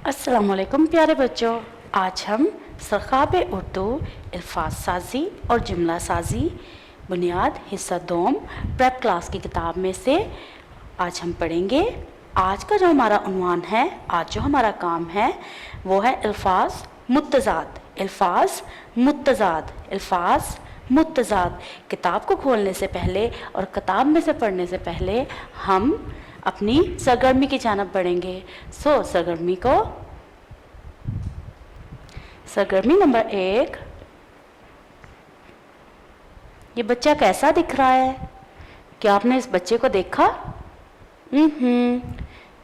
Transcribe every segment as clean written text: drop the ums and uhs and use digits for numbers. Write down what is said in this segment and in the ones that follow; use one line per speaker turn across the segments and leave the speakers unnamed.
अस्सलामुअलैकुम प्यारे बच्चों, आज हम सरखाब उर्दू अल्फाज साजी और जुमला साजी बुनियाद हिस्सा दोम प्रेप क्लास की किताब में से आज हम पढ़ेंगे। आज का जो हमारा उन्वान है, आज जो हमारा काम है वो है अल्फाज मुत्तज़ाद। अल्फाज मुत्तज़ाद, अल्फाज मुत्तज़ाद। किताब को खोलने से पहले और किताब में से पढ़ने से पहले हम अपनी सरगर्मी की जानिब बढ़ेंगे। सरगर्मी नंबर 1। ये बच्चा कैसा दिख रहा है? क्या आपने इस बच्चे को देखा?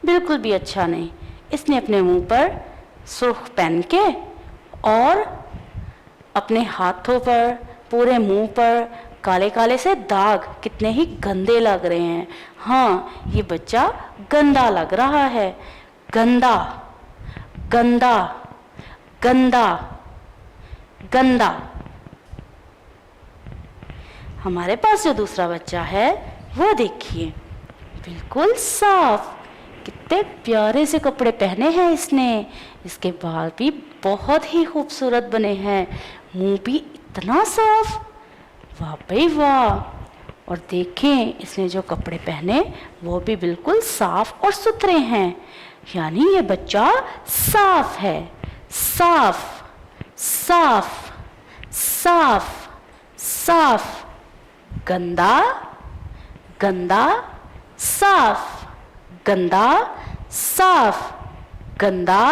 बिल्कुल भी अच्छा नहीं। इसने अपने मुंह पर सुर्ख पहन के और अपने हाथों पर, पूरे मुंह पर काले काले से दाग कितने ही गंदे लग रहे हैं। हाँ, ये बच्चा गंदा लग रहा है। गंदा, गंदा, गंदा, गंदा। हमारे पास जो दूसरा बच्चा है वो देखिए, बिल्कुल साफ। कितने प्यारे से कपड़े पहने हैं इसने। इसके बाल भी बहुत ही खूबसूरत बने हैं, मुंह भी इतना साफ, वाह भाई वाह। और देखें, इसने जो कपड़े पहने वो भी बिल्कुल साफ और सुथरे हैं, यानी ये बच्चा साफ है। साफ, साफ, साफ, साफ। गंदा, गंदा, साफ, गंदा, साफ, गंदा,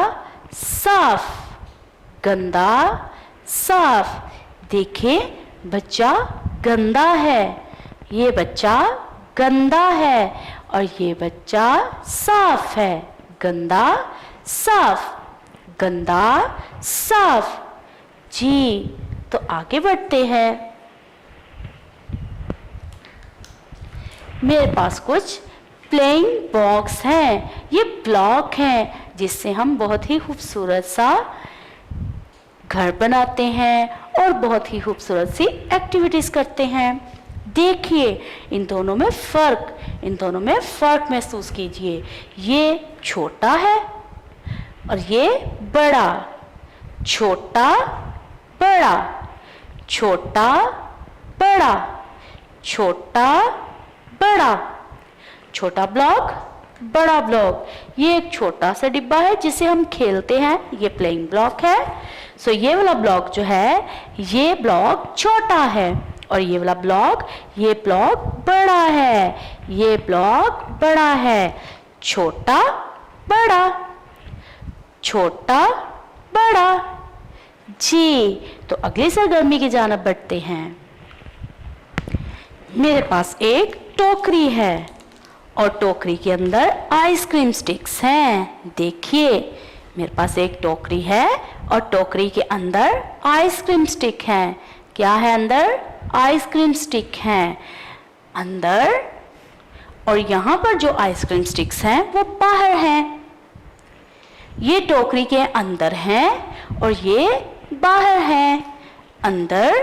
साफ, गंदा, साफ। देखें, बच्चा गंदा है, ये बच्चा गंदा है और ये बच्चा साफ है। गंदा, साफ, गंदा, साफ। जी, तो आगे बढ़ते हैं। मेरे पास कुछ प्लेइंग बॉक्स हैं। ये ब्लॉक हैं जिससे हम बहुत ही खूबसूरत सा घर बनाते हैं और बहुत ही खूबसूरत सी एक्टिविटीज़ करते हैं। देखिए, इन दोनों में फ़र्क महसूस कीजिए। ये छोटा है और ये बड़ा। छोटा, बड़ा, छोटा, बड़ा, छोटा, बड़ा। छोटा ब्लॉक, बड़ा ब्लॉक। ये एक छोटा सा डिब्बा है जिसे हम खेलते हैं, ये प्लेइंग ब्लॉक है। सो ये वाला ब्लॉक जो है, ये ब्लॉक छोटा है और ये वाला ब्लॉक, ये ब्लॉक बड़ा है। ये ब्लॉक बड़ा है। छोटा, बड़ा, छोटा, बड़ा। जी, तो अगली सरगर्मी की जानिब बढ़ते हैं। मेरे पास एक टोकरी है और टोकरी के अंदर आइसक्रीम स्टिक्स हैं। देखिए, मेरे पास एक टोकरी है और टोकरी के अंदर आइसक्रीम स्टिक हैं। क्या है अंदर? आइसक्रीम स्टिक हैं अंदर। और यहाँ पर जो आइसक्रीम स्टिक्स हैं वो बाहर हैं। ये टोकरी के अंदर हैं और ये बाहर हैं। अंदर,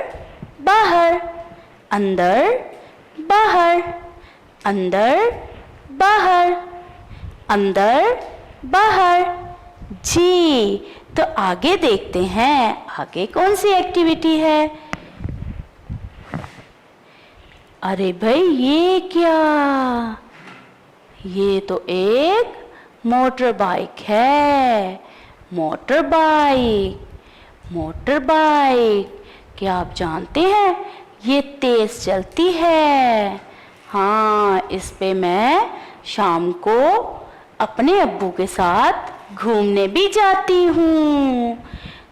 बाहर, अंदर, बाहर, अंदर, बाहर, अंदर, बाहर। जी, तो आगे देखते हैं, आगे कौन सी एक्टिविटी है? अरे भाई, ये क्या? ये तो एक मोटर बाइक है। Motor bike, motor bike. क्या आप जानते हैं ये तेज चलती है? हाँ, इस पे मैं शाम को अपने अब्बू के साथ घूमने भी जाती हूँ।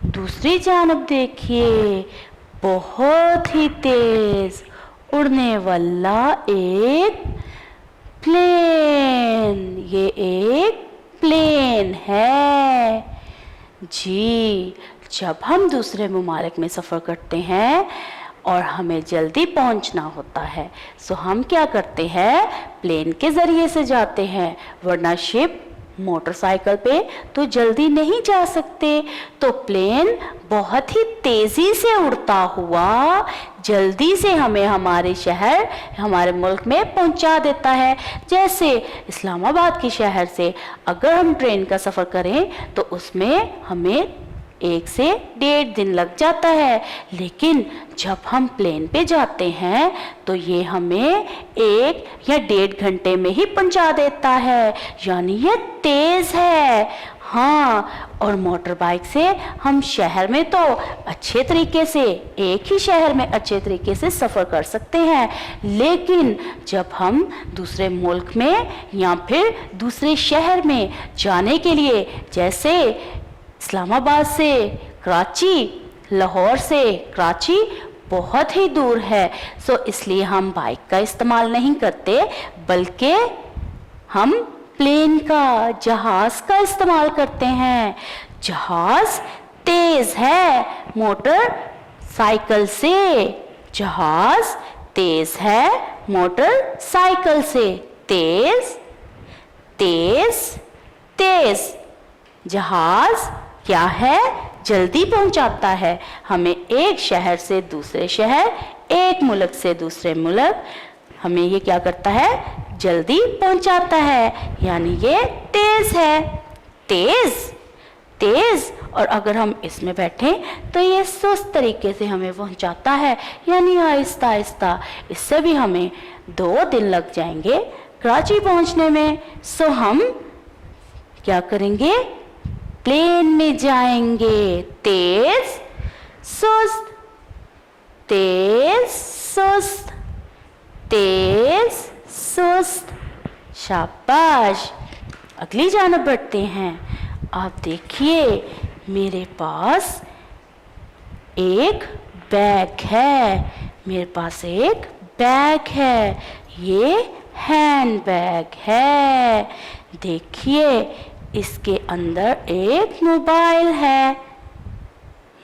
दूसरी जानब देखिए, बहुत ही तेज उड़ने वाला एक प्लेन। ये एक प्लेन है। जी, जब हम दूसरे ममालिक में सफ़र करते हैं और हमें जल्दी पहुंचना होता है, सो हम क्या करते हैं? प्लेन के ज़रिए से जाते हैं, वरना शिप, मोटरसाइकिल पे तो जल्दी नहीं जा सकते। तो प्लेन बहुत ही तेज़ी से उड़ता हुआ जल्दी से हमें हमारे शहर, हमारे मुल्क में पहुंचा देता है। जैसे इस्लामाबाद के शहर से अगर हम ट्रेन का सफ़र करें तो उसमें हमें 1 से 1.5 दिन लग जाता है, लेकिन जब हम प्लेन पे जाते हैं तो ये हमें 1 या 1.5 घंटे में ही पहुंचा देता है, यानी ये तेज़ है। हाँ, और मोटर बाइक से हम शहर में तो अच्छे तरीके से, एक ही शहर में अच्छे तरीके से सफ़र कर सकते हैं, लेकिन जब हम दूसरे मुल्क में या फिर दूसरे शहर में जाने के लिए, जैसे इस्लामाबाद से कराची, लाहौर से कराची बहुत ही दूर है, सो इसलिए हम बाइक का इस्तेमाल नहीं करते, बल्कि हम प्लेन का, जहाज़ का इस्तेमाल करते हैं। जहाज़ तेज़ है मोटर साइकिल से, जहाज़ तेज़ है मोटर साइकिल से। तेज़ तेज़ तेज़। जहाज़ क्या है? जल्दी पहुंचाता है हमें एक शहर से दूसरे शहर, एक मुल्क से दूसरे मुल्क। हमें ये क्या करता है? जल्दी पहुंचाता है, यानी ये तेज़ है। तेज़ तेज़। और अगर हम इसमें बैठें तो ये सुस्त तरीके से हमें पहुंचाता है, यानी आहिस्ता आहिस्ता। इससे भी हमें 2 दिन लग जाएंगे कराची पहुंचने में। सो हम क्या करेंगे? प्लेन में जाएंगे। तेज सुस्त, तेज सुस्त, तेज सुस्त। शाबाश। अगली जानब बढ़ते हैं। आप देखिए, मेरे पास एक बैग है, मेरे पास एक बैग है, ये हैंड बैग है। देखिए, इसके अंदर एक मोबाइल है।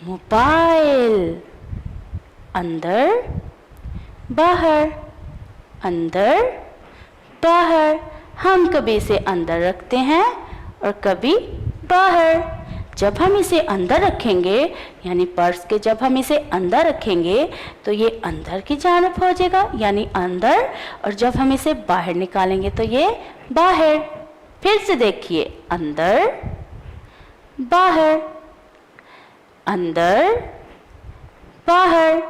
मोबाइल अंदर बाहर, अंदर बाहर। हम कभी इसे अंदर रखते हैं और कभी बाहर। जब हम इसे अंदर रखेंगे, यानी पर्स के जब हम इसे अंदर रखेंगे तो ये अंदर की जानब हो जाएगा, यानी अंदर। और जब हम इसे बाहर निकालेंगे तो ये बाहर। फिर से देखिए, अंदर बाहर, अंदर बाहर।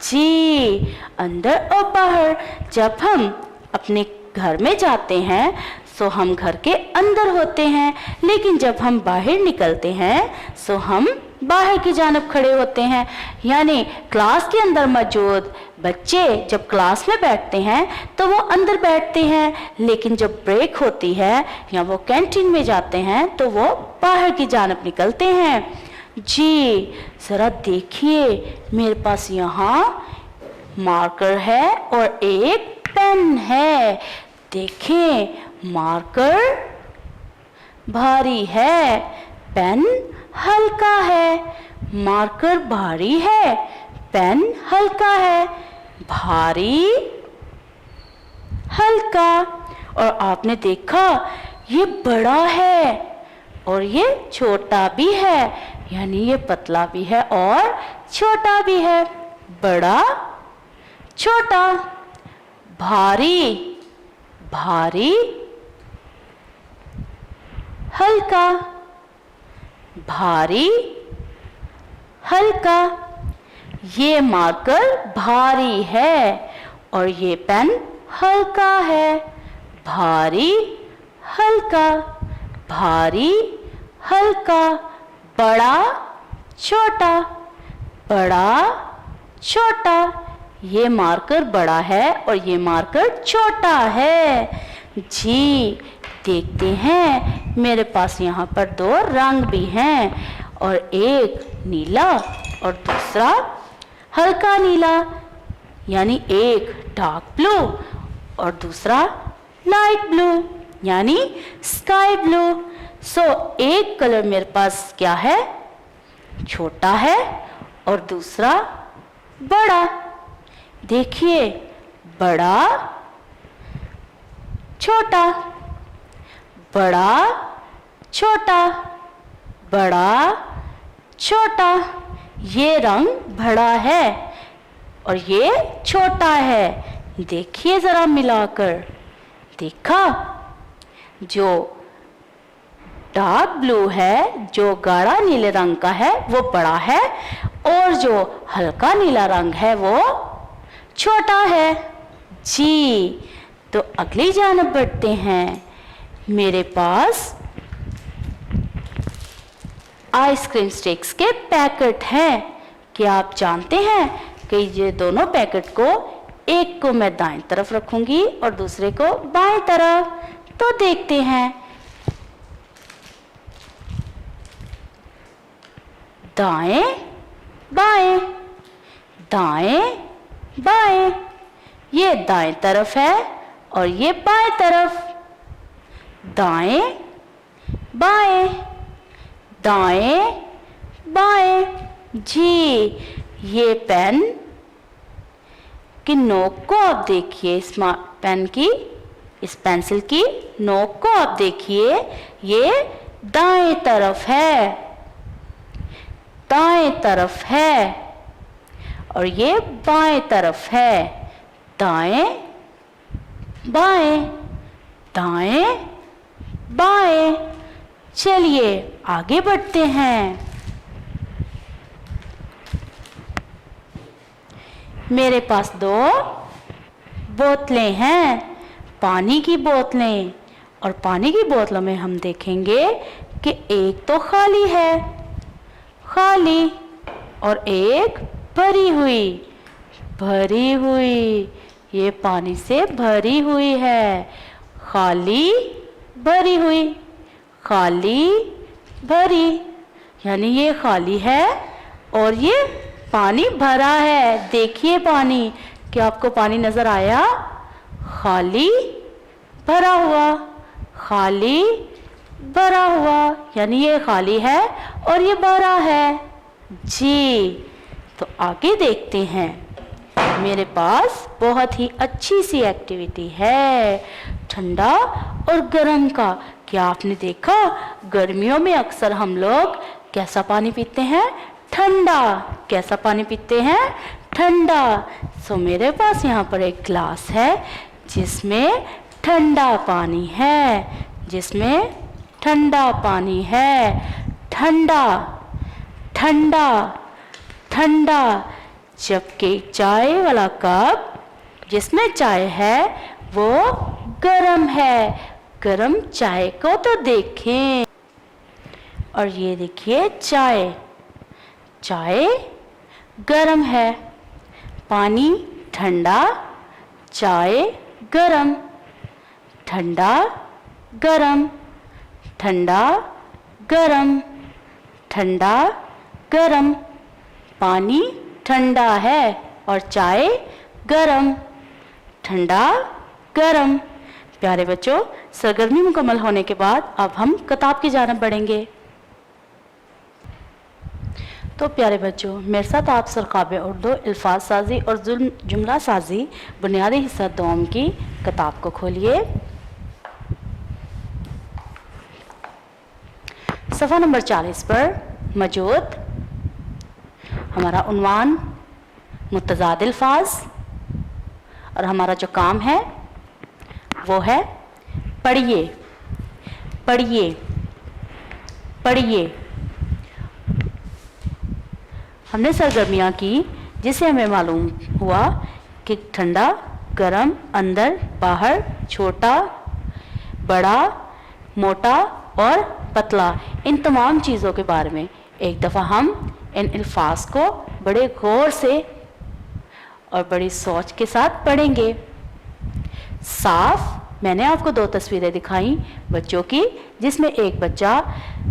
जी, अंदर और बाहर। जब हम अपने घर में जाते हैं सो हम घर के अंदर होते हैं, लेकिन जब हम बाहर निकलते हैं सो हम बाहर की जानब खड़े होते हैं। यानी क्लास के अंदर मौजूद बच्चे जब क्लास में बैठते हैं तो वो अंदर बैठते हैं, लेकिन जब ब्रेक होती है या वो कैंटीन में जाते हैं तो वो बाहर की जानब निकलते हैं। जी, ज़रा देखिए, मेरे पास यहाँ मार्कर है और एक पेन है। देखें, मार्कर भारी है, पेन हल्का है। मार्कर भारी है, पेन हल्का है। भारी, हल्का। और आपने देखा, ये बड़ा है और ये छोटा भी है, यानी ये पतला भी है और छोटा भी है। बड़ा, छोटा। भारी, भारी, हल्का। भारी, हल्का। ये मार्कर भारी है और ये पेन हल्का है। भारी, हल्का, भारी, हल्का। बड़ा, छोटा, बड़ा, छोटा। ये मार्कर बड़ा है और ये मार्कर छोटा है। जी, देखते हैं, मेरे पास यहाँ पर 2 रंग भी हैं, और एक नीला और दूसरा हल्का नीला, यानी एक डार्क ब्लू और दूसरा लाइट ब्लू, यानी स्काई ब्लू। सो एक कलर मेरे पास क्या है? छोटा है और दूसरा बड़ा। देखिए, बड़ा, छोटा, बड़ा, छोटा, बड़ा, छोटा। ये रंग बड़ा है, और ये छोटा है। देखिए जरा मिलाकर, देखा? जो डार्क ब्लू है, जो गाढ़ा नीले रंग का है, वो बड़ा है, और जो हल्का नीला रंग है वो छोटा है। जी, तो अगली जानब बढ़ते हैं। मेरे पास आइसक्रीम स्टिक्स के पैकेट हैं। क्या आप जानते हैं कि ये दोनों पैकेट को, एक को मैं दाएं तरफ रखूंगी और दूसरे को बाएं तरफ। तो देखते हैं। दाएं बाएं, दाएं बाएं। ये दाएं तरफ है और ये बाएं तरफ। दाएं बाएं, दाएं बाएं। जी, ये पेन की नोक को आप देखिए, इस पेन की, इस पेंसिल की नोक को आप देखिए, ये दाएं तरफ है, दाएं तरफ है, और ये बाएं तरफ है। दाएं बाएं, दाएं बाएं। चलिए आगे बढ़ते हैं। मेरे पास दो बोतलें हैं, पानी की बोतलें, और पानी की बोतलों में हम देखेंगे कि एक तो खाली है, खाली, और एक भरी हुई, भरी हुई। ये पानी से भरी हुई है। खाली भरी हुई, खाली भरी, यानी ये खाली है और ये पानी भरा है। देखिए पानी, क्या आपको पानी नजर आया? खाली भरा हुआ, खाली भरा हुआ, यानी ये खाली है और ये भरा है। जी, तो आगे देखते हैं। मेरे पास बहुत ही अच्छी सी एक्टिविटी है, ठंडा और गर्म का। क्या आपने देखा, गर्मियों में अक्सर हम लोग कैसा पानी पीते हैं? ठंडा। कैसा पानी पीते हैं? ठंडा। सो मेरे पास यहाँ पर एक ग्लास है जिसमें ठंडा पानी है, जिसमें ठंडा पानी है। ठंडा, ठंडा, ठंडा। जबकि चाय वाला कप जिसमें चाय है वो गरम है। गरम चाय को तो देखें, और ये देखिए चाय, चाय गरम है। पानी ठंडा, चाय गरम, ठंडा गरम, ठंडा गरम, ठंडा गरम। पानी ठंडा है और चाय गरम, ठंडा गरम। प्यारे बच्चों, सरगर्मी मुकम्मल होने के बाद अब हम किताब की जानिब बढ़ेंगे। तो प्यारे बच्चों, मेरे साथ आप सरकाब उर्दू अल्फाज साजी और जुमला साजी बुनियादी हिस्सा दोम की किताब को खोलिए। सफ़ा नंबर 40 पर मौजूद हमारा उन्वान मुतज़ाद अल्फाज, और हमारा जो काम है वो है पढ़िए, पढ़िए, पढ़िए। हमने सरगर्मियाँ की जिससे हमें मालूम हुआ कि ठंडा, गरम, अंदर, बाहर, छोटा, बड़ा, मोटा और पतला, इन तमाम चीज़ों के बारे में एक दफ़ा हम इन अल्फाज को बड़े गौर से और बड़ी सोच के साथ पढ़ेंगे। साफ, मैंने आपको दो तस्वीरें दिखाई बच्चों की, जिसमें एक बच्चा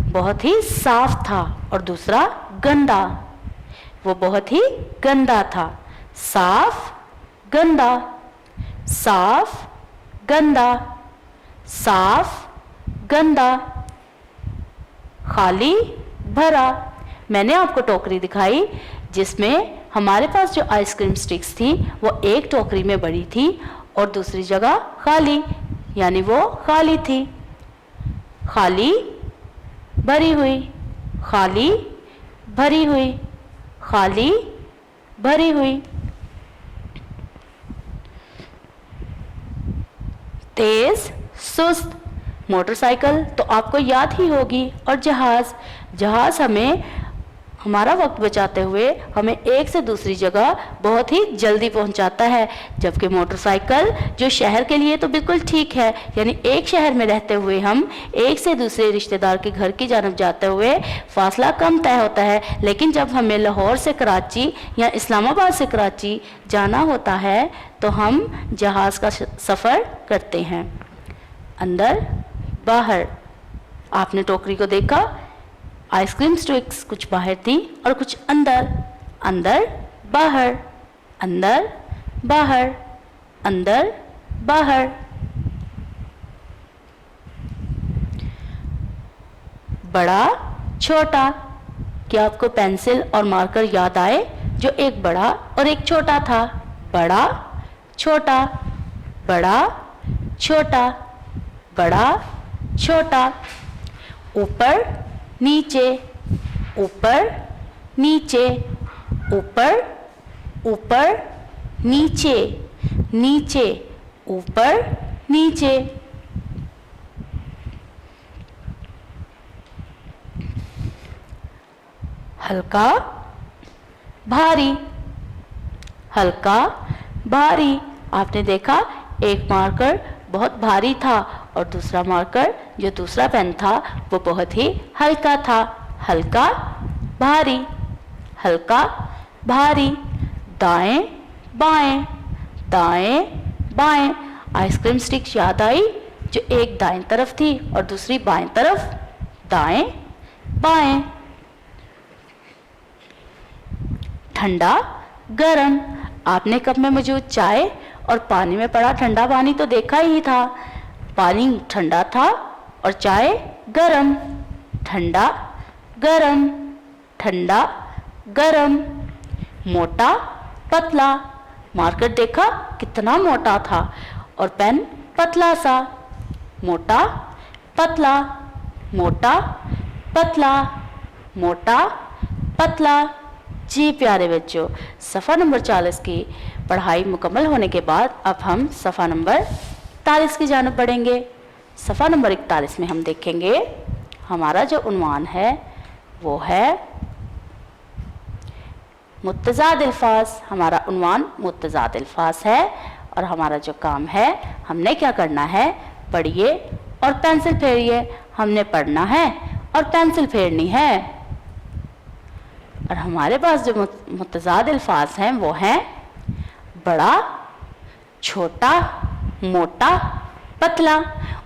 बहुत ही साफ था और दूसरा गंदा। वो बहुत ही गंदा था। साफ, गंदा, साफ, गंदा, साफ, गंदा, खाली, भरा। मैंने आपको टोकरी दिखाई जिसमें हमारे पास जो आइसक्रीम स्टिक्स थी वो एक टोकरी में भरी थी और दूसरी जगह खाली, यानी वो खाली थी। खाली, भरी हुई, खाली, भरी हुई, खाली, भरी हुई। तेज, सुस्त। मोटरसाइकिल तो आपको याद ही होगी, और जहाज, जहाज हमें हमारा वक्त बचाते हुए हमें एक से दूसरी जगह बहुत ही जल्दी पहुंचाता है, जबकि मोटरसाइकिल जो शहर के लिए तो बिल्कुल ठीक है, यानी एक शहर में रहते हुए हम एक से दूसरे रिश्तेदार के घर की जानब जाते हुए फासला कम तय होता है, लेकिन जब हमें लाहौर से कराची या इस्लामाबाद से कराची जाना होता है तो हम जहाज़ का सफ़र करते हैं। अंदर बाहर, आपने टोकरी को देखा, आइसक्रीम स्टिक्स कुछ बाहर थी और कुछ अंदर। अंदर बाहर, अंदर बाहर, अंदर बाहर। बड़ा छोटा, क्या आपको पेंसिल और मार्कर याद आए जो एक बड़ा और एक छोटा था? बड़ा छोटा, बड़ा छोटा, बड़ा छोटा। ऊपर नीचे, ऊपर नीचे, ऊपर ऊपर नीचे, नीचे ऊपर नीचे। हल्का भारी, हल्का भारी। आपने देखा एक मार्कर बहुत भारी था और दूसरा मार्कर जो दूसरा पेन था वो बहुत ही हल्का था। हल्का भारी, हल्का भारी। दाएं बाएं, दाएं बाएं। आइसक्रीम स्टिक्स याद आई जो एक दाएं तरफ थी और दूसरी बाएं तरफ। दाएं बाएं। ठंडा गरम, आपने कप में मौजूद चाय और पानी में पड़ा ठंडा पानी तो देखा ही था। पानी ठंडा था और चाय गरम। ठंडा गरम, ठंडा गरम। मोटा पतला, मार्कर देखा कितना मोटा था और पेन पतला सा। मोटा पतला, मोटा पतला, मोटा पतला। जी प्यारे बच्चों, सफ़ा नंबर 40 की पढ़ाई मुकम्मल होने के बाद अब हम सफ़ा नंबर 41 की जानब बढ़ेंगे। सफ़ा नंबर 41 में हम देखेंगे हमारा जो उन्वान है वो है मुत्तज़ाद अल्फाज। हमारा उन्वान मुत्तज़ाद अल्फाज है और हमारा जो काम है, हमने क्या करना है, पढ़िए और पेंसिल फेरिए। हमने पढ़ना है और पेंसिल फेरनी है। और हमारे पास जो मुत्तज़ाद अल्फाज हैं वो हैं बड़ा, छोटा, मोटा, पतला।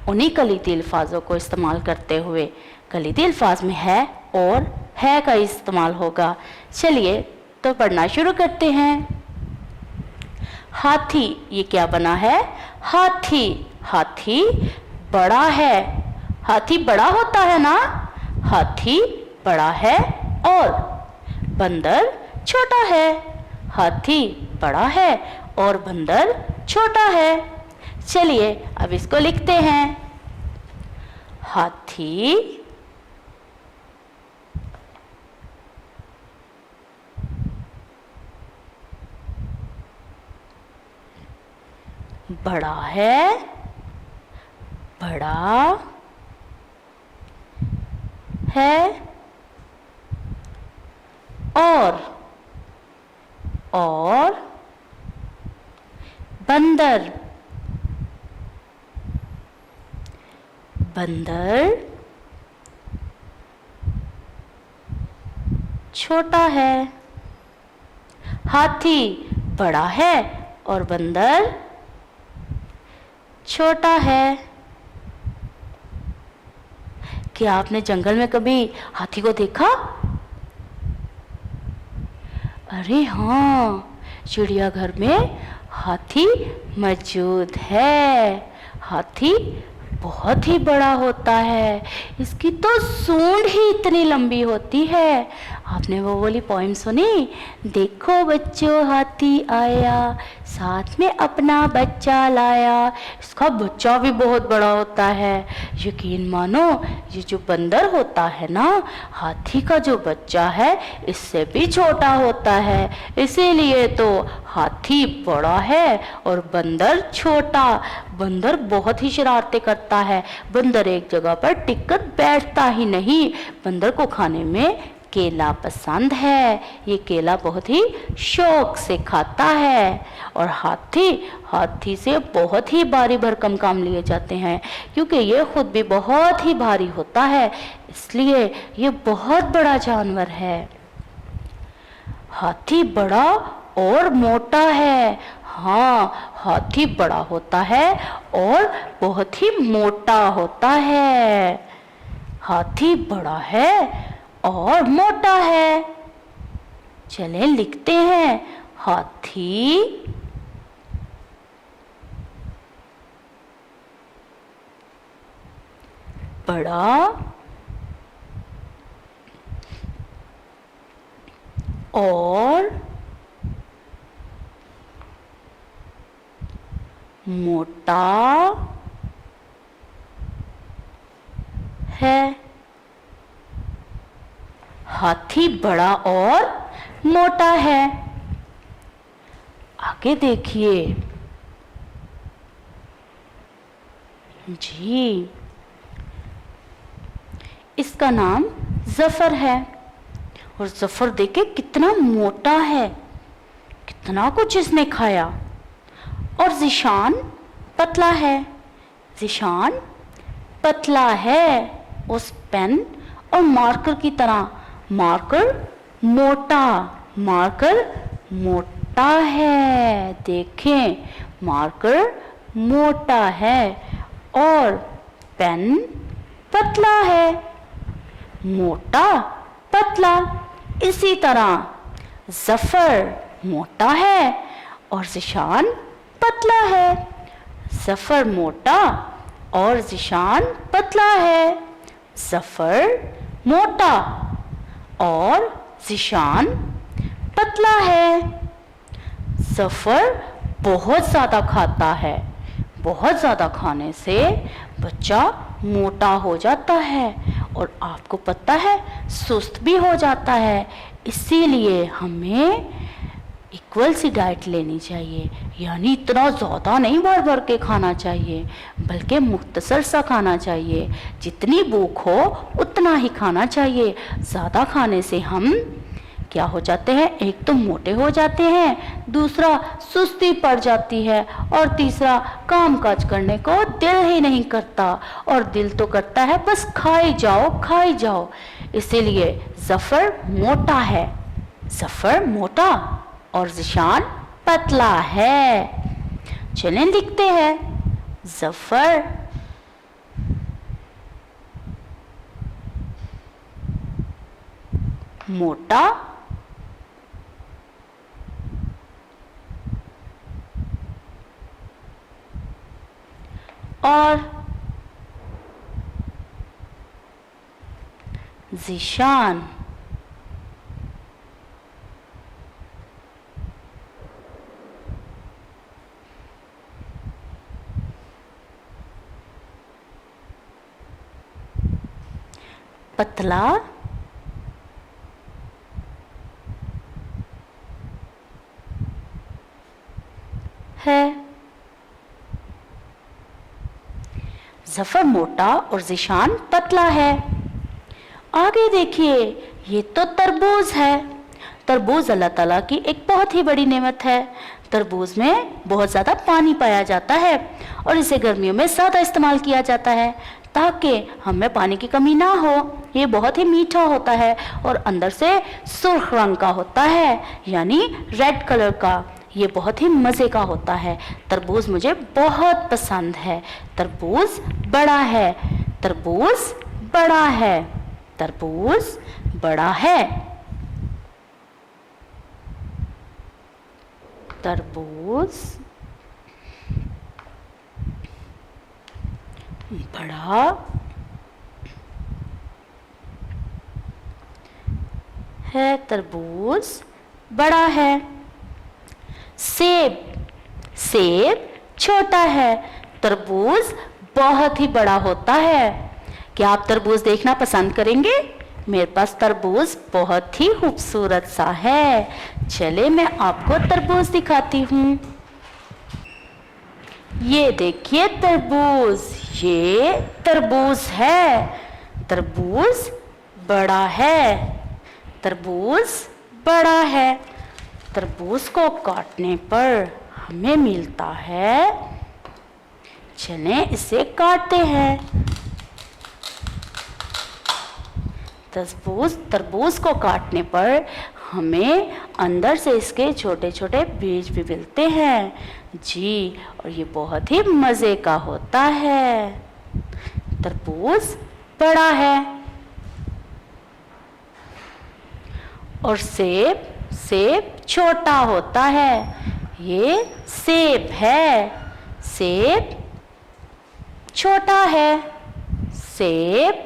उन्हीं कलीदी अल्फाजों को इस्तेमाल करते हुए कलीदी अल्फाज में है और है का इस्तेमाल होगा। चलिए तो पढ़ना शुरू करते हैं। हाथी, ये क्या बना है? हाथी। हाथी बड़ा है। हाथी बड़ा होता है ना? हाथी बड़ा है और बंदर छोटा है। हाथी बड़ा है और बंदर छोटा है। चलिए अब इसको लिखते हैं। हाथी बड़ा है, बड़ा है और बंदर, बंदर छोटा है। हाथी बड़ा है और बंदर छोटा है। क्या आपने जंगल में कभी हाथी को देखा? अरे हाँ, चिड़ियाघर में हाथी मौजूद है। हाथी बहुत ही बड़ा होता है। इसकी तो सूंड ही इतनी लंबी होती है। आपने वो वाली पोइम सुनी? देखो बच्चों हाथी आया, साथ में अपना बच्चा लाया। इसका बच्चा भी बहुत बड़ा होता है। यकीन मानो ये जो बंदर होता है ना, हाथी का जो बच्चा है इससे भी छोटा होता है। इसीलिए तो हाथी बड़ा है और बंदर छोटा। बंदर बहुत ही शरारतें करता है। बंदर एक जगह पर टिककर बैठता ही नहीं। बंदर को खाने में केला पसंद है। ये केला बहुत ही शौक से खाता है। और हाथी से बहुत ही भारी भरकम काम लिए जाते हैं, क्योंकि ये खुद भी बहुत ही भारी होता है, इसलिए ये बहुत बड़ा जानवर है। हाथी बड़ा और मोटा है। हाँ, हाथी बड़ा होता है और बहुत ही मोटा होता है। हाथी बड़ा है और मोटा है। चलें लिखते हैं, हाथी बड़ा और मोटा है। हाथी बड़ा और मोटा है। आगे देखिए जी, इसका नाम जफर है। और जफर देखे कितना मोटा है, कितना कुछ इसने खाया। और ज़िशान पतला है। ज़िशान पतला है, उस पेन और मार्कर की तरह। मार्कर मोटा है। देखें, मार्कर मोटा है और पेन पतला है। मोटा पतला। इसी तरह जफर मोटा है और ज़िशान पतला है। जफर मोटा और ज़िशान पतला है। जफर मोटा और ज़िशान पतला है। जफर बहुत ज़्यादा खाता है। बहुत ज़्यादा खाने से बच्चा मोटा हो जाता है और आपको पता है सुस्त भी हो जाता है। इसीलिए हमें इक्वल सी डाइट लेनी चाहिए, यानी इतना ज़्यादा नहीं भर भर के खाना चाहिए, बल्कि मुख्तसर सा खाना चाहिए। जितनी भूख हो उतना ही खाना चाहिए। ज़्यादा खाने से हम क्या हो जाते हैं, एक तो मोटे हो जाते हैं, दूसरा सुस्ती पड़ जाती है, और तीसरा काम काज करने को दिल ही नहीं करता। और दिल तो करता है बस खाई जाओ। इसीलिए जफर मोटा है। जफर मोटा और ज़िशान पतला है। चलें लिखते हैं, जफर मोटा और ज़िशान पतला है। जफर मोटा और ज़िशान पतला है। आगे देखिए, ये तो तरबूज है। तरबूज अल्लाह ताला की एक बहुत ही बड़ी नेमत है। तरबूज में बहुत ज़्यादा पानी पाया जाता है और इसे गर्मियों में ज़्यादा इस्तेमाल किया जाता है ताकि हमें पानी की कमी ना हो। ये बहुत ही मीठा होता है और अंदर से सुर्ख रंग का होता है, यानी रेड कलर का। ये बहुत ही मज़े का होता है। तरबूज मुझे बहुत पसंद है। तरबूज बड़ा है। तरबूज बड़ा है। तरबूज बड़ा है। तरबूज बड़ा है। तरबूज बड़ा है। सेब सेब छोटा है, तरबूज बहुत ही बड़ा होता है। क्या आप तरबूज देखना पसंद करेंगे? मेरे पास तरबूज बहुत ही खूबसूरत सा है। चले मैं आपको तरबूज दिखाती हूँ। ये देखिए तरबूज, ये तरबूज है। तरबूज बड़ा है, तरबूज बड़ा है। तरबूज को काटने पर हमें मिलता है, चलें इसे काटते हैं। तरबूज को काटने पर हमें अंदर से इसके छोटे छोटे बीज भी मिलते हैं जी, और ये बहुत ही मज़े का होता है। तरबूज बड़ा है। और सेब छोटा होता है। ये सेब है, सेब छोटा है, सेब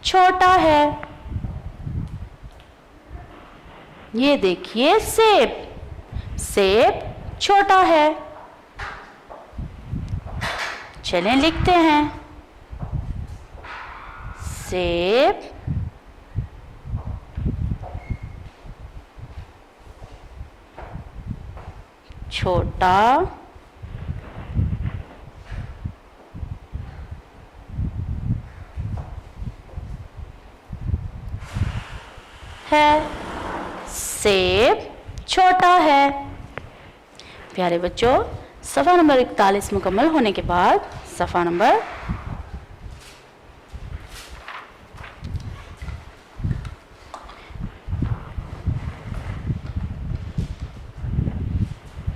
छोटा है। ये देखिए सेब छोटा है। चलें लिखते हैं, सेब छोटा है, सेब छोटा है। प्यारे बच्चों, सफ़ा नंबर 41 मुकम्मल होने के बाद सफ़ा नंबर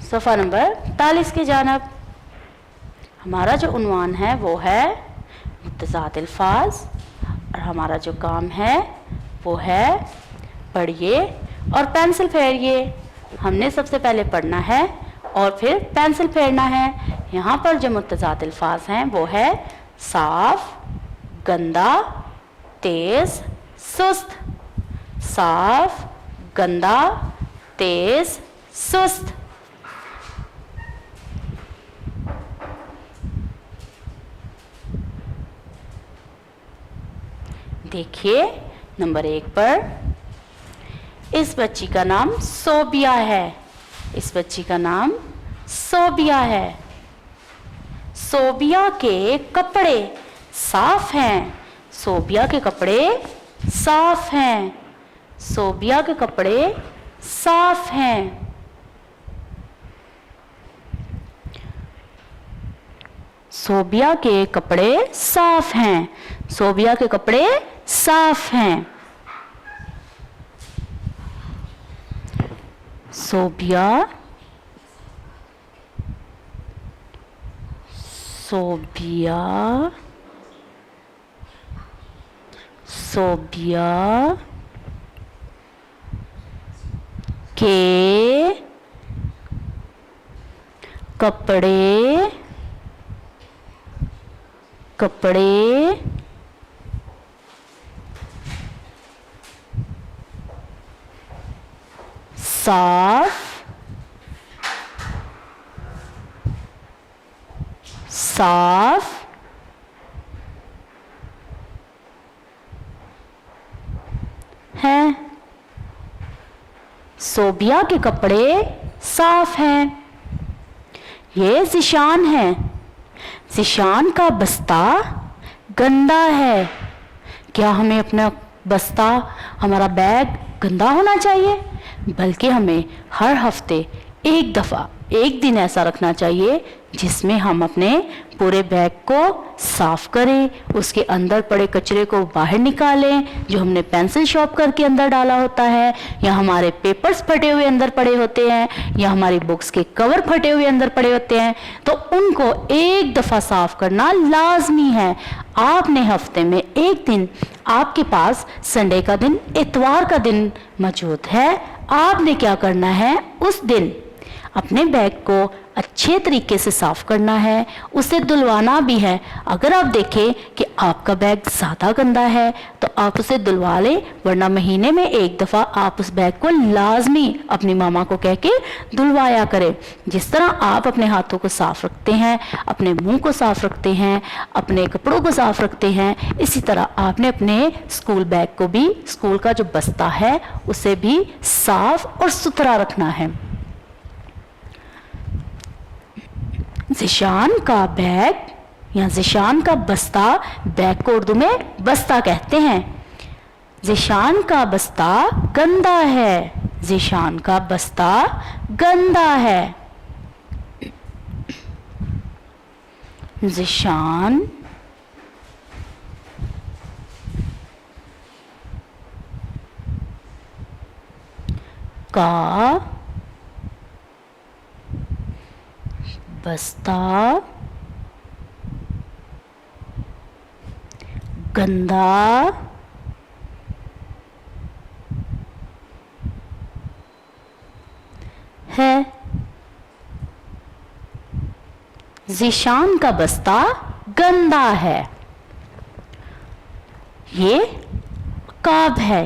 सफ़ा नंबर 43 की जानब हमारा जो उन्वान है वो है मुत्तज़ाद अल्फाज, और हमारा जो काम है वो है पढ़िए और पेंसिल फेरिए। हमने सबसे पहले पढ़ना है और फिर पेंसिल फेरना है। यहाँ पर जो मुत्तज़ाद अल्फाज हैं वो है साफ, गंदा, तेज़, सुस्त। साफ, गंदा, तेज़, सुस्त। देखिए नंबर 1 पर इस बच्ची का नाम सोबिया है। इस बच्ची का नाम सोबिया है। सोबिया के कपड़े साफ हैं। सोबिया के कपड़े साफ हैं। सोबिया के कपड़े साफ हैं। सोबिया के कपड़े साफ हैं। सोबिया के कपड़े साफ हैं। सोबिया सोबिया सोबिया के कपड़े साफ हैं। सोबिया के कपड़े साफ हैं। ये ज़िशान है। ज़िशान का बस्ता गंदा है। क्या हमें अपना बस्ता, हमारा बैग गंदा होना चाहिए? बल्कि हमें हर हफ्ते एक दफ़ा, एक दिन ऐसा रखना चाहिए जिसमें हम अपने पूरे बैग को साफ करें, उसके अंदर पड़े कचरे को बाहर निकालें, जो हमने पेंसिल शॉर्पनर के अंदर डाला होता है, या हमारे पेपर्स फटे हुए अंदर पड़े होते हैं, या हमारी बुक्स के कवर फटे हुए अंदर पड़े होते हैं, तो उनको एक दफ़ा साफ करना लाजमी है। आपने हफ्ते में एक दिन, आपके पास संडे का दिन, इतवार का दिन मौजूद है, आपने क्या करना है, उस दिन अपने बैग को अच्छे तरीके से साफ करना है, उसे धुलवाना भी है। अगर आप देखें कि आपका बैग ज़्यादा गंदा है तो आप उसे धुलवा लें, वरना महीने में एक दफ़ा आप उस बैग को लाजमी अपनी मामा को कह के धुलवाया करें। जिस तरह आप अपने हाथों को साफ रखते हैं, अपने मुंह को साफ रखते हैं, अपने कपड़ों को साफ रखते हैं, इसी तरह आपने अपने स्कूल बैग को भी, स्कूल का जो बस्ता है उसे भी साफ और सुथरा रखना है। ज़ीशान का बैग या ज़ीशान का बस्ता, बैग को उर्दू में बस्ता कहते हैं। ज़ीशान का बस्ता गंदा है, ज़ीशान का बस्ता गंदा है। ज़ीशान का बस्ता गंदा है। ज़ीशान का बस्ता गंदा है। ये काब है,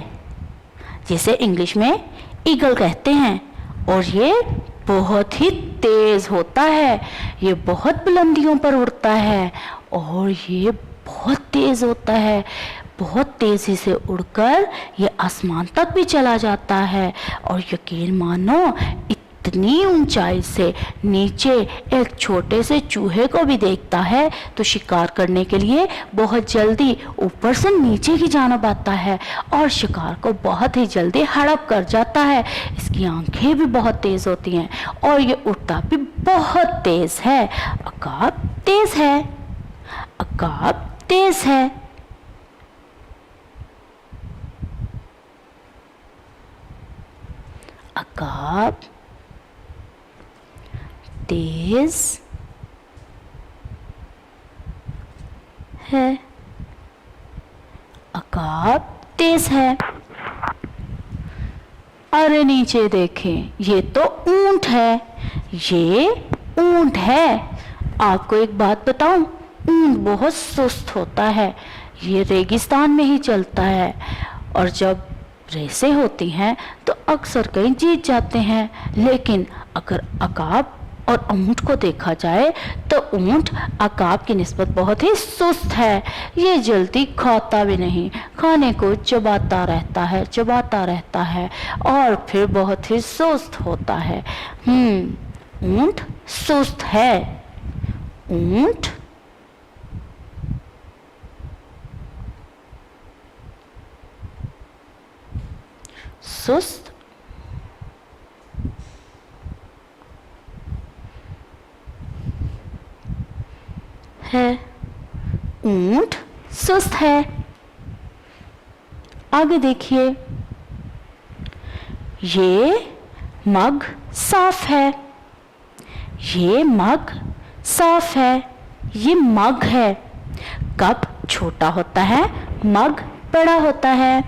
जिसे इंग्लिश में ईगल कहते हैं, और ये बहुत ही तेज होता है। ये बहुत बुलंदियों पर उड़ता है और ये बहुत तेज होता है। बहुत तेजी से उड़कर ये आसमान तक भी चला जाता है, और यकीन मानो इतनी ऊंचाई से नीचे एक छोटे से चूहे को भी देखता है तो शिकार करने के लिए बहुत जल्दी ऊपर से नीचे की जानब आता है और शिकार को बहुत ही जल्दी हड़प कर जाता है। इसकी आंखें भी बहुत तेज होती हैं और ये उड़ता भी बहुत तेज है। अकाब तेज है, अकाब तेज है। अकाब तेज है, अकाब तेज है। अरे नीचे देखें, ये तो ऊंट है, ये ऊंट है। आपको एक बात बताऊं, ऊंट बहुत सुस्त होता है, ये रेगिस्तान में ही चलता है और जब रेसें होती हैं तो अक्सर कहीं जीत जाते हैं। लेकिन अगर अकाब और ऊंट को देखा जाए तो ऊंट अकाब की निस्बत बहुत ही सुस्त है। ये जल्दी खाता भी नहीं, खाने को चबाता रहता है, चबाता रहता है और फिर बहुत ही सुस्त होता है। ऊंट सुस्त है, ऊंट सुस्त है, ऊंट सुस्त है। आगे देखिए, ये मग साफ है, ये मग साफ है, ये मग है। कप छोटा होता है, मग बड़ा होता है,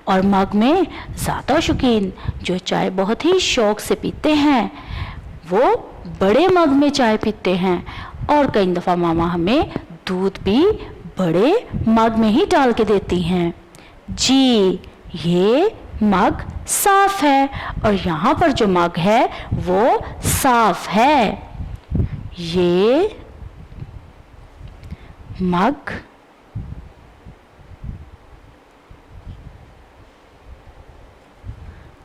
और मग में ज़्यादा शौकीन जो चाय बहुत ही शौक से पीते हैं वो बड़े मग में चाय पीते हैं, और कई दफ़ा मामा हमें दूध भी बड़े मग में ही डाल के देती हैं। जी, ये मग साफ है और यहाँ पर जो मग है वो साफ है। ये मग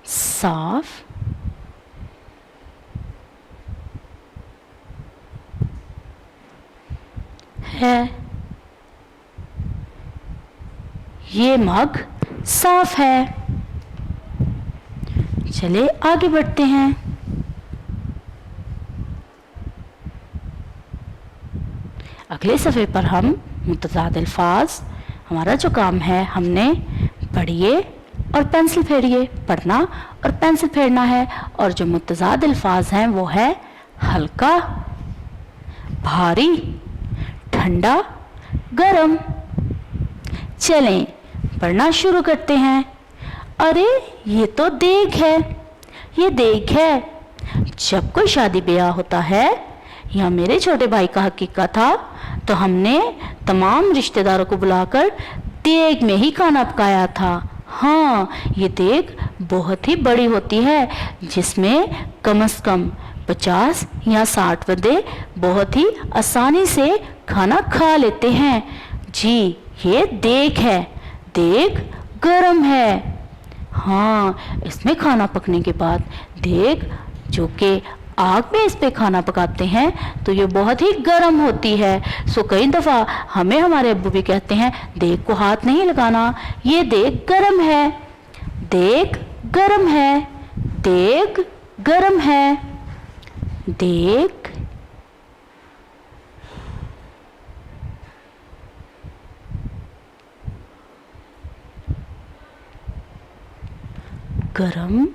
साफ है, ये मग साफ है। चले आगे बढ़ते हैं। अगले सफ़े पर हम मुतज़ाद अल्फाज, हमारा जो काम है हमने पढ़िए और पेंसिल फेरिए, पढ़ना और पेंसिल फेरना है। और जो मुतज़ाद अल्फाज हैं वो है हल्का, भारी, ठंडा, गरम। चलें पढ़ना शुरू करते हैं। अरे ये तो देग है, ये देग है। जब कोई शादी ब्याह होता है यहाँ मेरे छोटे भाई का हकीका था, तो हमने तमाम रिश्तेदारों को बुलाकर देग में ही खाना पकाया था। हाँ, ये देग बहुत ही बड़ी होती है, जिसमें कम से कम 50 या 60 बंदे बहुत ही आसानी से खाना खा लेते हैं। जी, ये देग है, देग गरम है। हाँ, इसमें खाना पकने के बाद देग, जो कि आग में इस पे खाना पकाते हैं, तो ये बहुत ही गर्म होती है। सो कई दफ़ा हमें हमारे अब्बू भी कहते हैं देग को हाथ नहीं लगाना, ये देग गरम है, देग गरम है, देग गरम है, देग गरम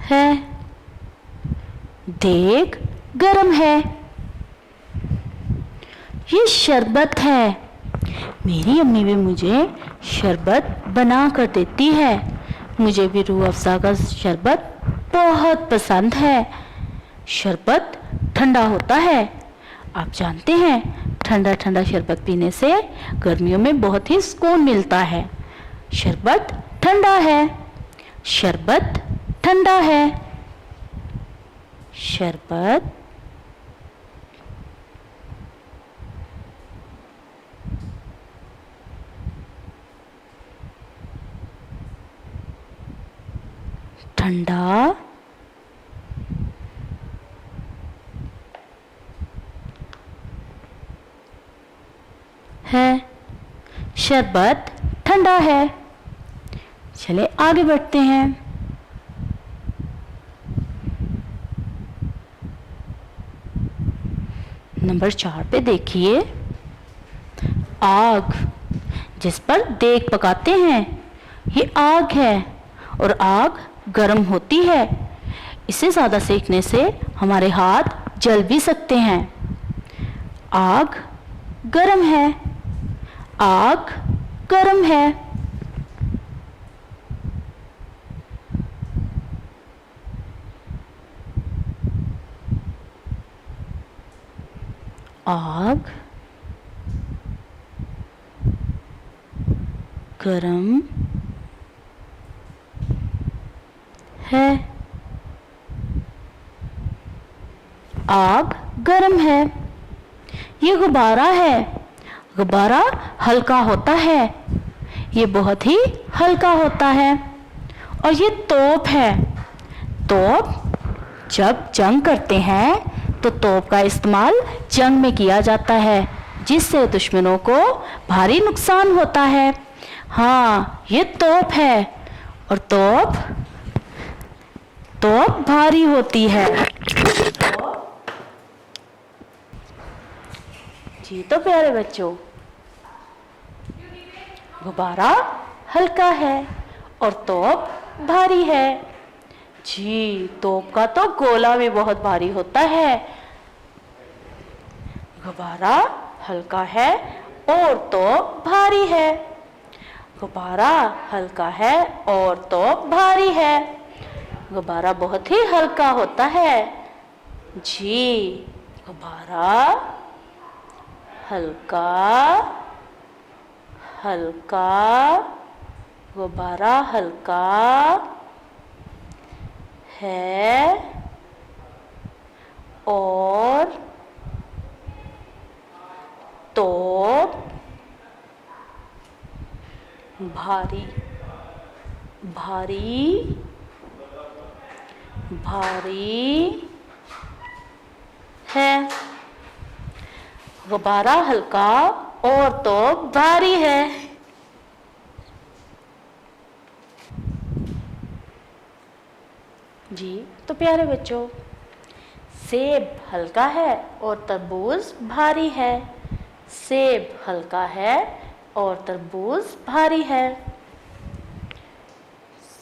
है, देग गरम है। ये शरबत है, मेरी अम्मी भी मुझे शरबत बना कर देती है। मुझे भी रूह अफ़ज़ा का शरबत बहुत पसंद है। शरबत ठंडा होता है, आप जानते हैं, ठंडा ठंडा शरबत पीने से गर्मियों में बहुत ही सुकून मिलता है। शरबत ठंडा है, शरबत ठंडा है, शरबत ठंडा है, शरबत ठंडा है। चले आगे बढ़ते हैं। नंबर 4 पे देखिए, आग, जिस पर देग पकाते हैं, ये आग है और आग गर्म होती है। इसे ज़्यादा सेकने से हमारे हाथ जल भी सकते हैं। आग गर्म है, आग गर्म है, आग गरम है, आग गरम है। ये गुब्बारा है, गुब्बारा हल्का होता है, ये बहुत ही हल्का होता है। और ये तोप है, तोप जब जंग करते हैं तो तोप का इस्तेमाल जंग में किया जाता है, जिससे दुश्मनों को भारी नुकसान होता है। हाँ, ये तोप है और तोप भारी होती है। जी तो प्यारे बच्चों, गुब्बारा हल्का है और तोप भारी है। जी, तोप का तो गोला भी बहुत भारी होता है। गुब्बारा हल्का है और तोप भारी है। गुब्बारा हल्का है और तोप भारी है। गुब्बारा बहुत ही हल्का होता है। जी, गुब्बारा हल्का हल्का, गुब्बारा हल्का है और तोप भारी भारी भारी है। गुब्बारा हल्का और तोप भारी है। जी तो प्यारे बच्चों, सेब हल्का है और तरबूज भारी है। सेब हल्का है और तरबूज भारी है।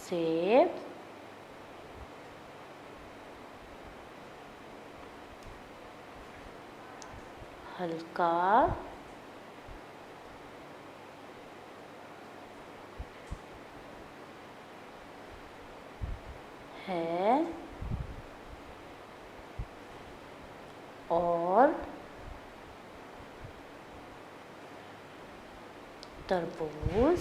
सेब हल्का है और तरबूज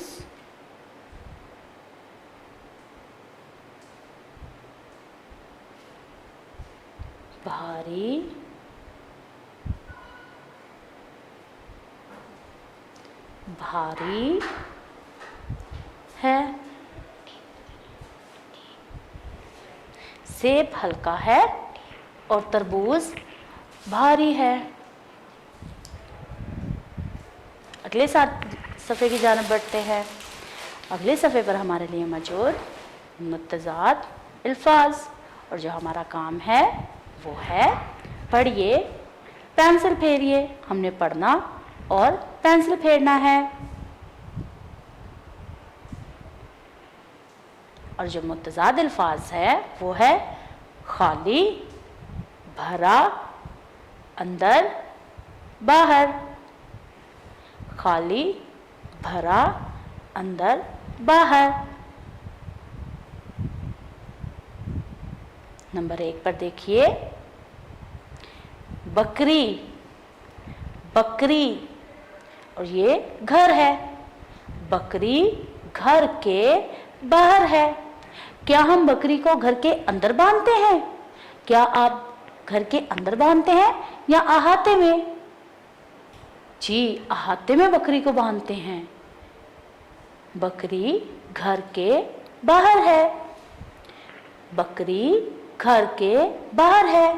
भारी भारी है। सेब हल्का है और तरबूज भारी है। अगले सफ़े की जानिब बढ़ते हैं। अगले सफ़े पर हमारे लिए मौजूद मुत्तज़ाद अल्फाज, और जो हमारा काम है वो है पढ़िए, पेंसिल फेरिए। हमने पढ़ना और पेंसिल फेरना है। और जो मुत्तज़ाद अल्फाज है वो है खाली, भरा, अंदर, बाहर। खाली, भरा, अंदर, बाहर। नंबर 1 पर देखिए, बकरी, बकरी, और ये घर है। बकरी घर के बाहर है। क्या हम बकरी को घर के अंदर बांधते हैं? क्या आप घर के अंदर बांधते हैं या अहाते में? जी, अहाते में बकरी को बांधते हैं। बकरी घर के बाहर है। बकरी घर के बाहर है।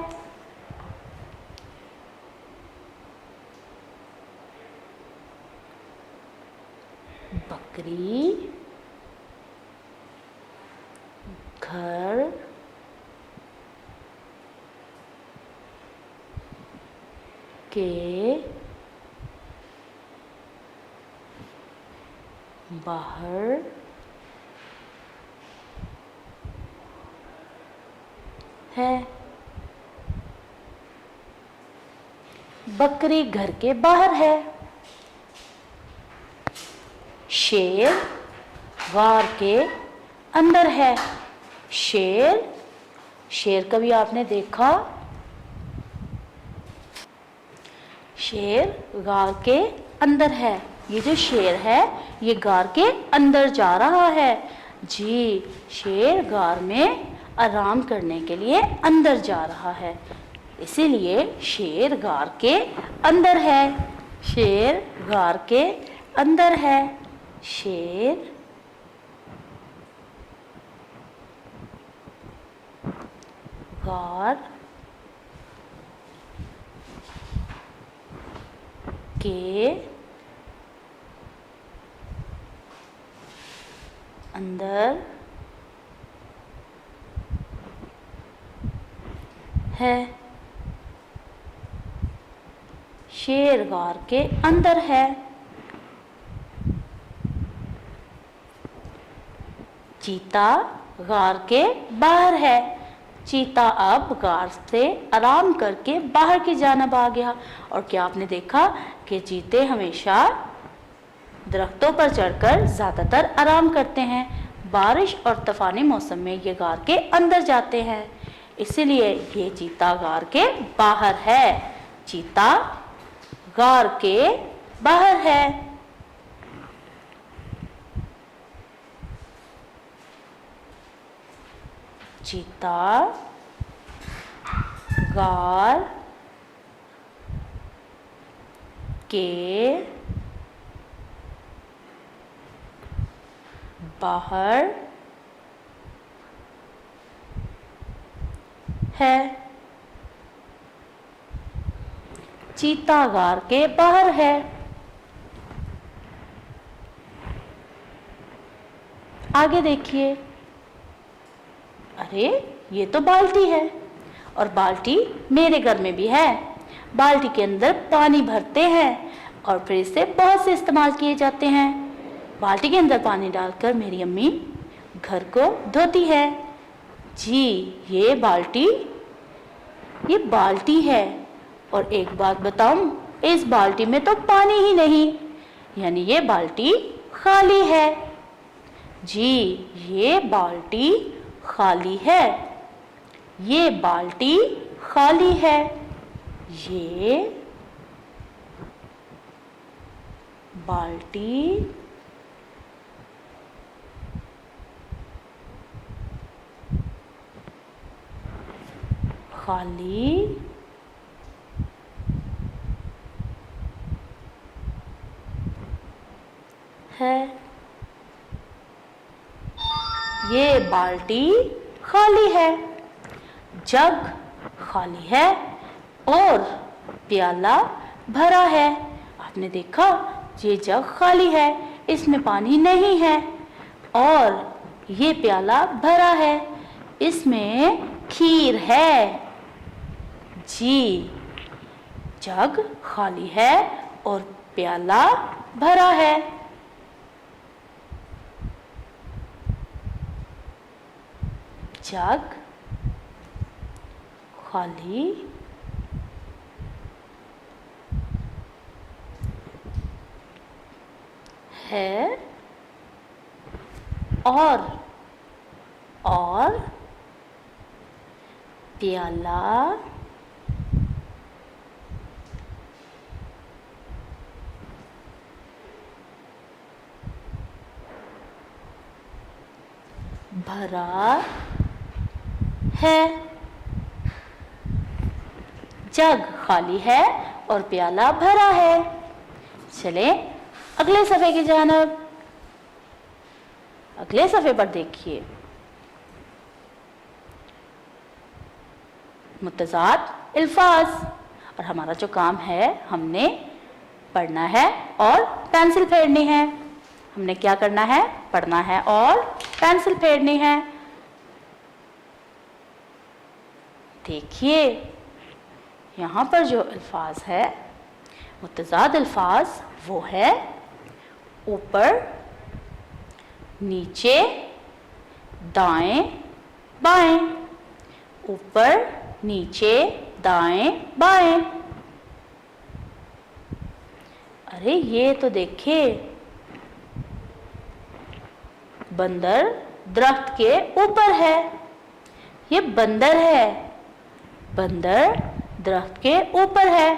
बकरी घर के बाहर है। बकरी घर के बाहर है। शेर गार के अंदर है। शेर, शेर कभी आपने देखा? शेर गार के अंदर है। ये जो शेर है ये गार के अंदर जा रहा है। जी, शेर गार में आराम करने के लिए अंदर जा रहा है, इसीलिए शेर गार के अंदर है। शेर गार के अंदर है। शेर गार के अंदर है। शेर गार के अंदर है। चीता गार के बाहर है। चीता अब गार से आराम करके बाहर की जानिब आ गया। और क्या आपने देखा कि चीते हमेशा दरख्तों पर चढ़कर ज़्यादातर आराम करते हैं। बारिश और तूफानी मौसम में ये गार के अंदर जाते हैं, इसलिए ये चीता गार के बाहर है। चीता गार के बाहर है। चीता गार के बाहर है। चीता गार के बाहर है। आगे देखिए, अरे ये तो बाल्टी है और बाल्टी मेरे घर में भी है। बाल्टी के अंदर पानी भरते हैं और फिर इसे बहुत से इस्तेमाल किए जाते हैं। बाल्टी के अंदर पानी डालकर मेरी अम्मी घर को धोती है। जी, ये बाल्टी है। और एक बात बताऊं, इस बाल्टी में तो पानी ही नहीं, यानी ये बाल्टी खाली है। जी, ये बाल्टी खाली है। ये बाल्टी खाली है। ये बाल्टी खाली है। ये बाल्टी खाली है। जग खाली है और प्याला भरा है। आपने देखा ये जग खाली है, इसमें पानी नहीं है, और ये प्याला भरा है, इसमें खीर है। जी, जग खाली है और प्याला भरा है। जग खाली है और प्याला भरा है। जग खाली है और प्याला भरा है। चले अगले सफ़े की जानिब। अगले सफ़े पर देखिए, मुतज़ाद अल्फाज। और हमारा जो काम है, हमने पढ़ना है और पेंसिल फेरनी है। हमने क्या करना है? पढ़ना है और पेंसिल फेरनी है। देखिए यहाँ पर जो अल्फाज है, मुतज़ाद अल्फाज, वो है ऊपर, नीचे, दाएं, बाएं। ऊपर, नीचे, दाएं, बाएं। अरे ये तो देखिए, बंदर दरख्त के ऊपर है। ये बंदर है। बंदर दरख्त के ऊपर है।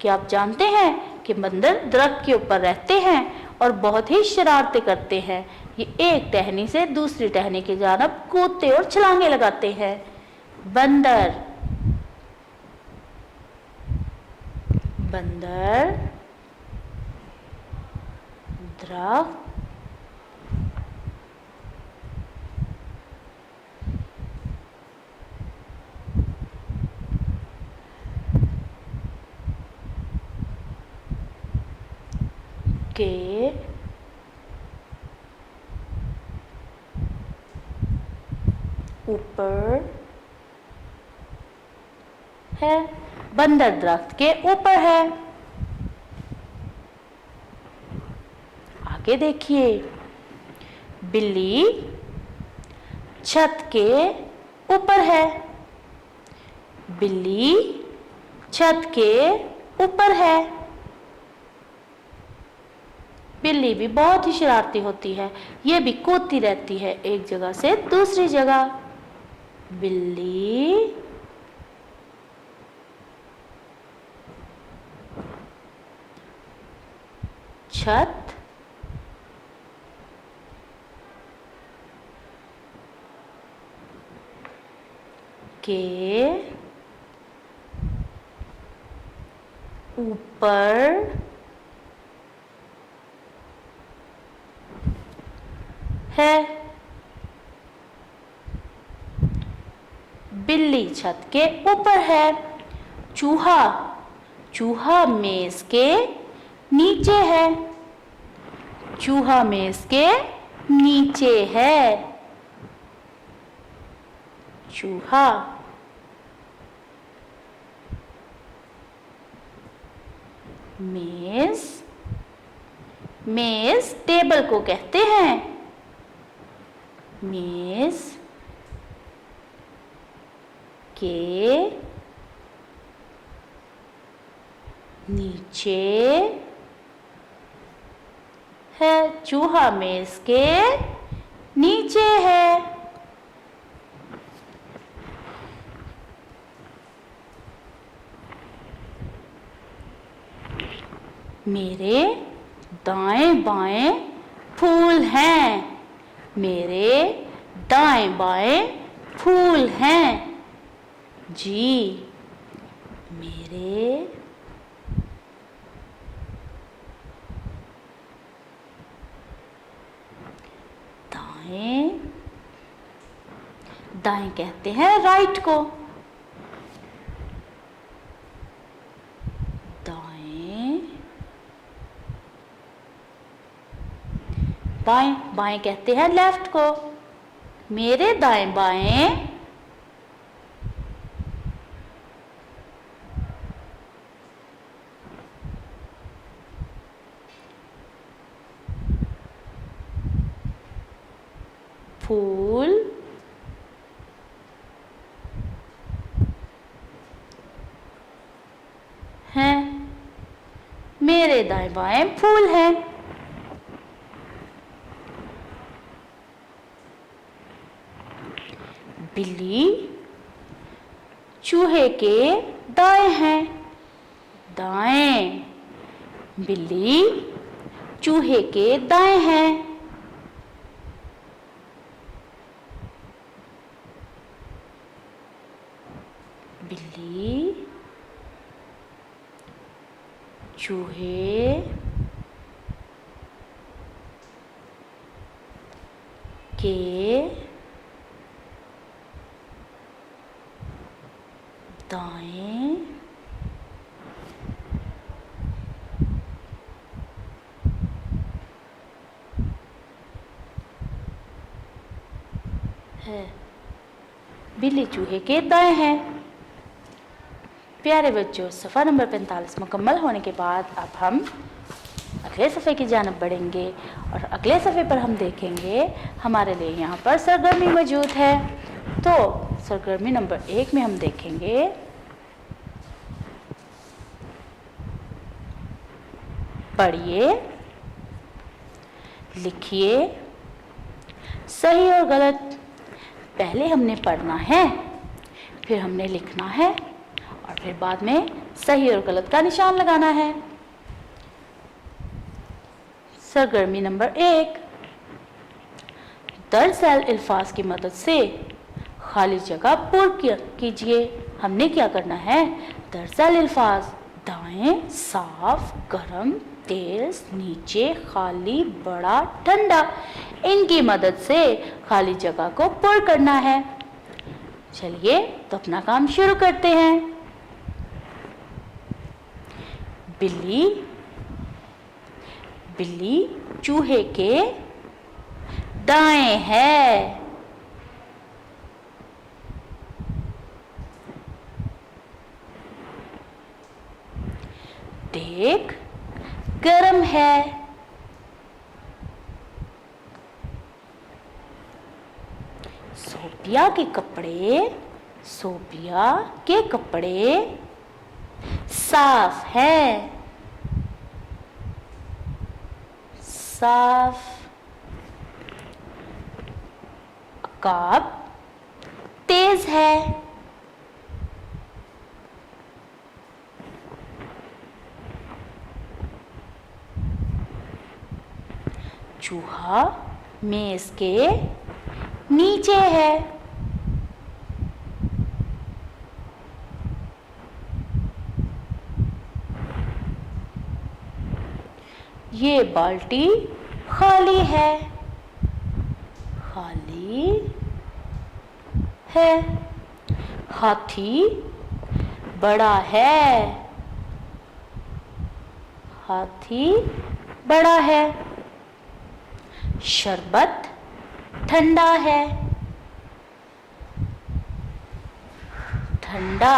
क्या आप जानते हैं कि बंदर दरख्त के ऊपर रहते हैं और बहुत ही शरारतें करते हैं। ये एक टहनी से दूसरी टहनी की जानिब कूदते और छलांगे लगाते हैं। बंदर, बंदर दरख्त के ऊपर है। बंदर दरख्त के ऊपर है। आगे देखिए, बिल्ली छत के ऊपर है। बिल्ली छत के ऊपर है। बिल्ली भी बहुत ही शरारती होती है। ये भी कूदती रहती है एक जगह से दूसरी जगह। बिल्ली छत के ऊपर है। बिल्ली छत के ऊपर है। चूहा, चूहा मेज के नीचे है। चूहा मेज के नीचे है। चूहा मेज, मेज टेबल को कहते हैं। मेज के नीचे है। चूहा मेज के नीचे है। मेरे दाएं बाएं फूल हैं। मेरे दाएं बाएं फूल हैं। जी, मेरे दाएं, दाएं कहते हैं राइट को। दाएं, बाएं, बाएं कहते हैं लेफ्ट को। मेरे दाएं बाएं फूल हैं। मेरे दाएं बाएं फूल हैं। बिल्ली चूहे के दाएं हैं। दाएं, बिल्ली चूहे के दाएं हैं। बिल्ली चूहे के दाएं है। बिल्ली चूहे के दाएं हैं। प्यारे बच्चों, सफ़ा नंबर 45 मुकम्मल होने के बाद अब हम अगले सफ़े की जानिब बढ़ेंगे और अगले सफ़े पर हम देखेंगे हमारे लिए यहाँ पर सरगर्मी मौजूद है। तो सरगर्मी नंबर 1 में हम देखेंगे पढ़िए, लिखिए सही और गलत। पहले हमने पढ़ना है, फिर हमने लिखना है और फिर बाद में सही और गलत का निशान लगाना है। सरगर्मी नंबर 1, दरअसल अल्फाज की मदद से खाली जगह पूर्ण कीजिए। हमने क्या करना है? दरअसल अल्फाज दाएं, साफ, गर्म, तेज, नीचे, खाली, बड़ा, ठंडा, इनकी मदद से खाली जगह को पूर्ण करना है। चलिए तो अपना काम शुरू करते हैं। बिल्ली, बिल्ली चूहे के दाएं है। देख गरम है। सोफिया के कपड़े, सोफिया के कपड़े साफ है। साफ। अकाब तेज है। चूहा मेज के नीचे है। ये बाल्टी खाली है। खाली है। हाथी बड़ा है। हाथी बड़ा है। शरबत ठंडा है। ठंडा।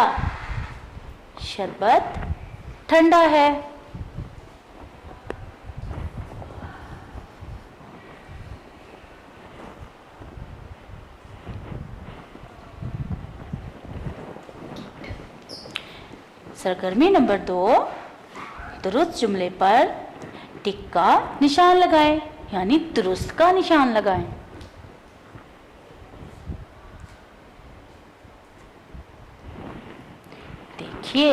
शरबत ठंडा है। सरगर्मी नंबर 2, दुरुस्त जुमले पर टिक का निशान लगाएं, यानी दुरुस्त का निशान लगाएं। देखिए,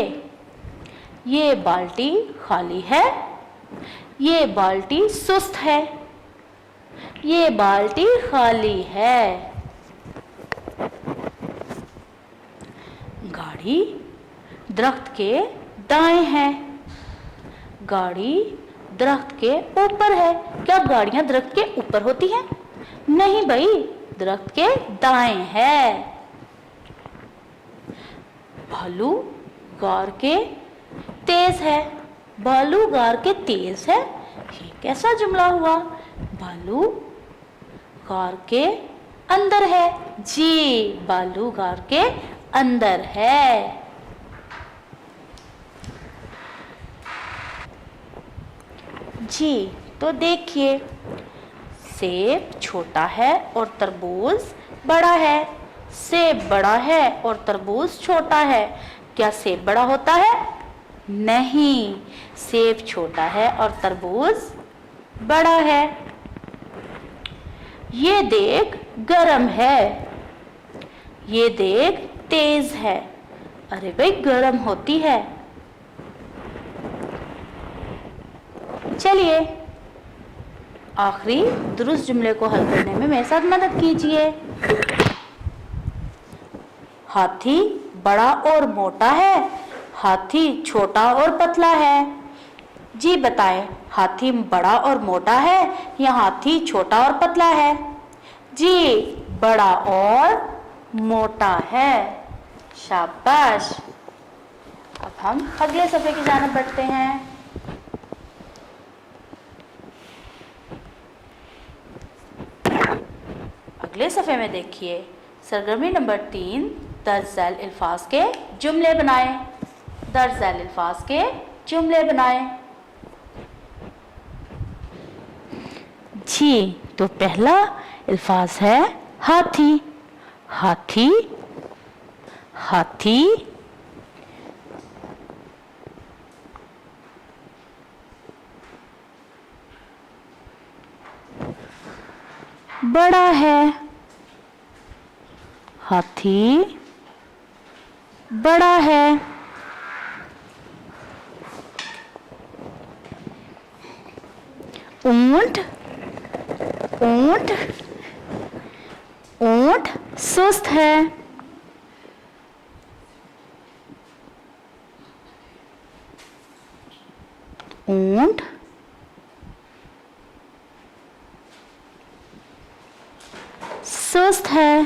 ये बाल्टी खाली है, ये बाल्टी सुस्त है, ये बाल्टी खाली है। गाड़ी दरख्त के दाएं है, गाड़ी दरख्त के ऊपर है। क्या गाड़ियां दरख्त के ऊपर होती हैं? नहीं भाई, दरख्त के दाएं है। भालू गार के तेज है, भालू गार के तेज है, ये कैसा जुमला हुआ? भालू गार के अंदर है। जी, भालू गार के अंदर है। जी, तो देखिए, सेब छोटा है और तरबूज बड़ा है। सेब बड़ा है और तरबूज छोटा है। क्या सेब बड़ा होता है? नहीं, सेब छोटा है और तरबूज बड़ा है। ये देग गरम है, ये देग तेज है। अरे भाई, गरम होती है। चलिए, आखिरी दुरुस्त जुमले को हल करने में मेरे साथ मदद कीजिए। हाथी बड़ा और मोटा है, हाथी छोटा और पतला है। जी बताएं, हाथी बड़ा और मोटा है या हाथी छोटा और पतला है? जी, बड़ा और मोटा है। शाबाश। अब हम अगले सफ़े की जानिब बढ़ते हैं। अगले सफ़े में देखिए, सरगर्मी नंबर 3, दर्ज झैल अल्फाज के जुमले बनाएं। दर्ज झैल अल्फाज के जुमले बनाएं। जी, तो पहला अल्फाज है हाथी। हाथी, हाथी बड़ा है, हाथी बड़ा है। ऊंट, ऊंट, ऊंट सुस्त है। ऊंट सुस्त है।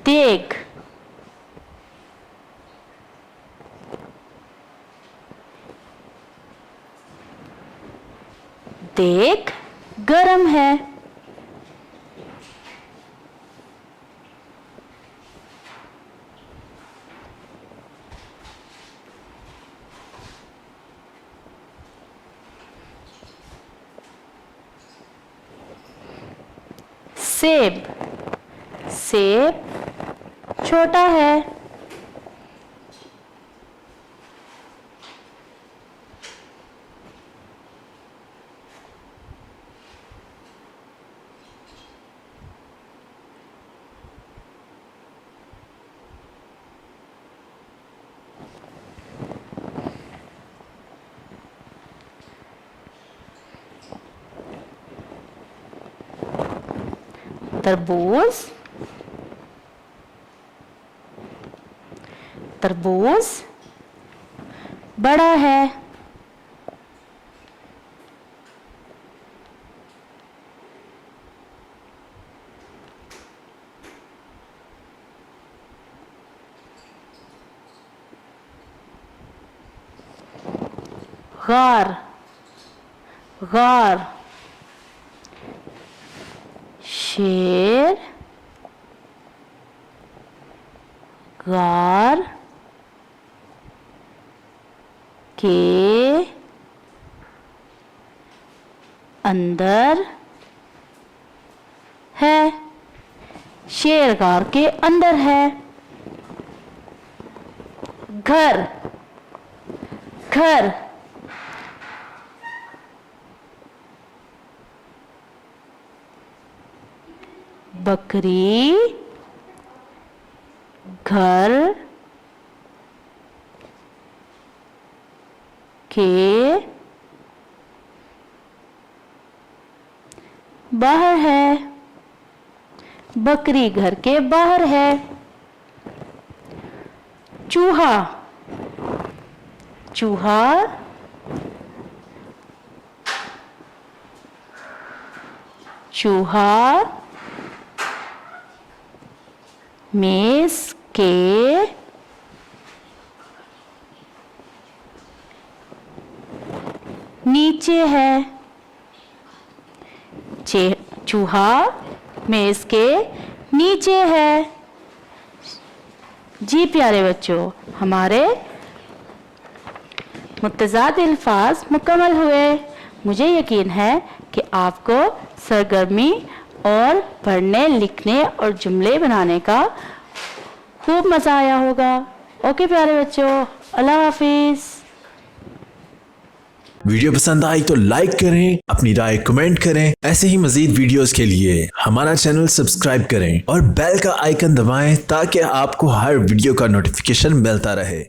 देग, देग गरम है। सेब, सेब छोटा है। तरबूज, तरबूज बड़ा है। गार, गार शेर गार के अंदर है। शेर गार के अंदर है। घर, घर बकरी घर के बाहर है। बकरी घर के बाहर है। चूहा, चूहा चूहा मेज के नीचे है। चूहा मेज के नीचे है। जी प्यारे बच्चों, हमारे मुत्तज़ाद अल्फाज मुकम्मल हुए। मुझे यकीन है कि आपको सरगर्मी और पढ़ने, लिखने और जुमले बनाने का खूब मज़ा आया होगा। ओके प्यारे बच्चों, अल्लाह हाफिज़।
वीडियो पसंद आई तो लाइक करें, अपनी राय कमेंट करें। ऐसे ही मजीद वीडियोस के लिए हमारा चैनल सब्सक्राइब करें और बेल का आइकन दबाएं ताकि आपको हर वीडियो का नोटिफिकेशन मिलता रहे।